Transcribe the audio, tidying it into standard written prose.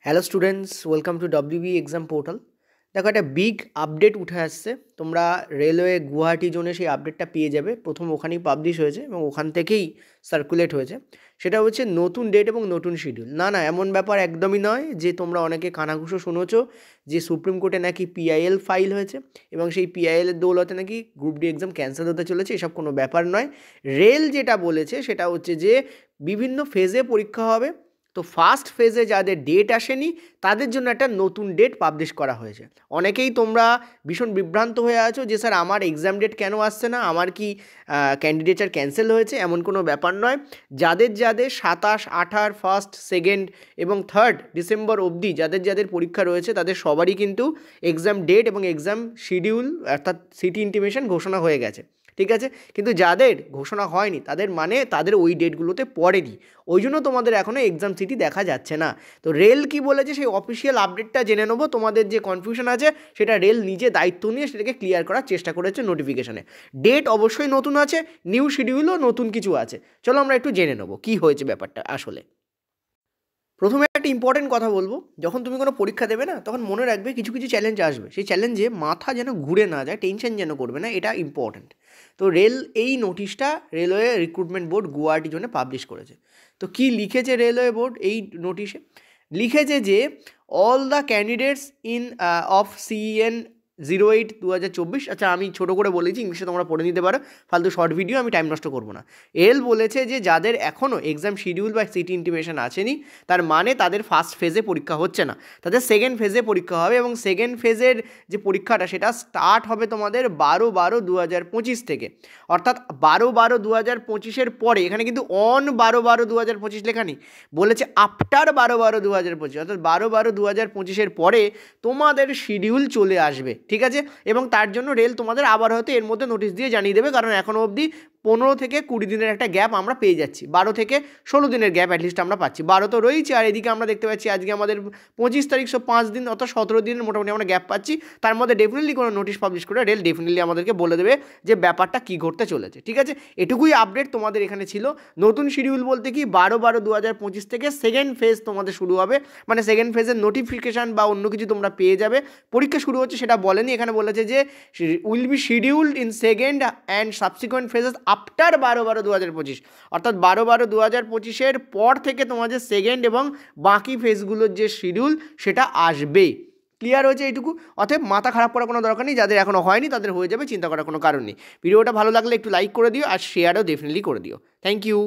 Hello students, welcome to WB exam portal. দেখো, একটা big update উঠে আসছে। তোমরা রেলওয়ে গুয়াহাটি জোনে সেই আপডেটটা পেয়ে যাবে। প্রথম ওখানেই পাবলিশ হয়েছে এবং ওখান থেকেই সার্কুলেট হয়েছে। সেটা হচ্ছে নতুন ডেট এবং নতুন শিডিউল। না, এমন ব্যাপার একদমই নয় যে তোমরা অনেকে কানাঘুষো শুনেছো যে সুপ্রিম কোর্টে নাকি পিআইএল ফাইল হয়েছে এবং সেই পিআইএলের দৌলতে নাকি গ্রুপ ডি এক্সাম ক্যান্সেল হতে চলেছে। এসব কোনো ব্যাপার নয়। রেল যেটা বলেছে সেটা হচ্ছে যে বিভিন্ন ফেজে পরীক্ষা হবে। তো ফার্স্ট ফেজে যাদের ডেট আসেনি তাদের জন্য একটা নতুন ডেট পাবলিশ করা হয়েছে। অনেকেই তোমরা ভীষণ বিভ্রান্ত হয়ে আছো যে স্যার আমার এক্সাম ডেট কেন আসছে না, আমার কি ক্যান্ডিডেচার ক্যান্সেল হয়েছে? এমন কোনো ব্যাপার নয়। যাদের 27, 28, 1, 2 এবং 3 ডিসেম্বর অবধি যাদের পরীক্ষা রয়েছে তাদের সবারই কিন্তু এক্সাম ডেট এবং এক্সাম শিডিউল অর্থাৎ সিটি ইন্টিমেশন ঘোষণা হয়ে গেছে। ঠিক আছে, কিন্তু যাদের ঘোষণা হয়নি তাদের ওই ডেটগুলোতে পড়েনি, ওই জন্য তোমাদের এখনও এক্সাম সিটি দেখা যাচ্ছে না। তো রেল কি বলেছে সেই অফিসিয়াল আপডেটটা জেনে নেবো। তোমাদের যে কনফিউশন আছে সেটা রেল নিজে দায়িত্ব নিয়ে সেটাকে ক্লিয়ার করার চেষ্টা করেছে নোটিফিকেশনে। ডেট অবশ্যই নতুন আছে, নিউ শিডিউলও নতুন কিছু আছে। চলো আমরা একটু জেনে নেবো কী হয়েছে ব্যাপারটা আসলে। প্রথমে একটা ইম্পর্টেন্ট কথা বলবো, যখন তুমি কোনো পরীক্ষা দেবে না তখন মনে রাখবে কিছু কিছু চ্যালেঞ্জ আসবে। সেই চ্যালেঞ্জে মাথা যেন ঘুরে না যায়, টেনশন যেন করবে না, এটা ইম্পর্ট্যান্ট। তো রেল এই নোটিশটা রেলওয়ে রিক্রুটমেন্ট বোর্ড গুয়াহাটির জন্য পাবলিশ করেছে। তো কি লিখেছে রেলওয়ে বোর্ড এই নোটিশে? লিখেছে যে all the candidates in of CEN 08/2024। আচ্ছা, আমি ছোটো করে বলেছি, ইংলিশে তোমরা পড়ে নিতে পারো, ফালতু শর্ট ভিডিও, আমি টাইম নষ্ট করবো না। রেল বলেছে যে যাদের এখনও এক্সাম শিডিউল বা সিটি ইন্টিমেশন আসেনি তার মানে তাদের ফার্স্ট ফেজে পরীক্ষা হচ্ছে না, তাদের সেকেন্ড ফেজে পরীক্ষা হবে। এবং সেকেন্ড ফেজের যে পরীক্ষাটা সেটা স্টার্ট হবে তোমাদের 12/12/2025 থেকে। অর্থাৎ 12/12/2025 পরে, এখানে কিন্তু অন 12/12/2025 লেখা নেই, বলেছে আফটার 12/12/2025, অর্থাৎ 12/12/2025 পরে তোমাদের শিডিউল চলে আসবে। ঠিক আছে, এবং তার জন্য রেল তোমাদের আবার হয়তো এর মধ্যে নোটিশ দিয়ে জানিয়ে দেবে, কারণ এখনও অবধি 15 থেকে 20 দিনের একটা গ্যাপ আমরা পেয়ে যাচ্ছি। 12 থেকে 16 দিনের গ্যাপ অ্যাটলিস্ট আমরা পাচ্ছি। 12 তো রয়েছে, আর এদিকে আমরা দেখতে পাচ্ছি আজকে আমাদের 25 তারিখ, 5 দিন অর্থাৎ 17 দিনের মোটামুটি আমরা গ্যাপ পাচ্ছি। তার মধ্যে ডেফিনেটলি কোনো নোটিশ পাবলিশ করে রেল ডেফিনেটলি আমাদেরকে বলে দেবে যে ব্যাপারটা কী ঘটতে চলেছে। ঠিক আছে, এটুকুই আপডেট তোমাদের এখানে ছিল। নতুন শিডিউল বলতে কি 12/12/2025 থেকে সেকেন্ড ফেজ তোমাদের শুরু হবে, মানে সেকেন্ড ফেজের নোটিফিকেশান বা অন্য কিছু তোমরা পেয়ে যাবে। পরীক্ষা শুরু হচ্ছে সেটা বলেনি, এখানে বলেছে যে will be scheduled in second and subsequent phases after 12/12/2025, অর্থাৎ 12/12/2025 পর থেকে তোমাদের সেকেন্ড এবং বাকি ফেজগুলোর যে শিডিউল সেটা আসবে। ক্লিয়ার হয়েছে এইটুকু? অতএব মাথা খারাপ করার কোনো দরকার নেই, যাদের এখনও হয়নি তাদের হয়ে যাবে, চিন্তা করার কোনো কারণ নেই। ভিডিওটা ভালো লাগলে একটু লাইক করে দিও আর শেয়ারও ডেফিনেটলি করে দিও। Thank you.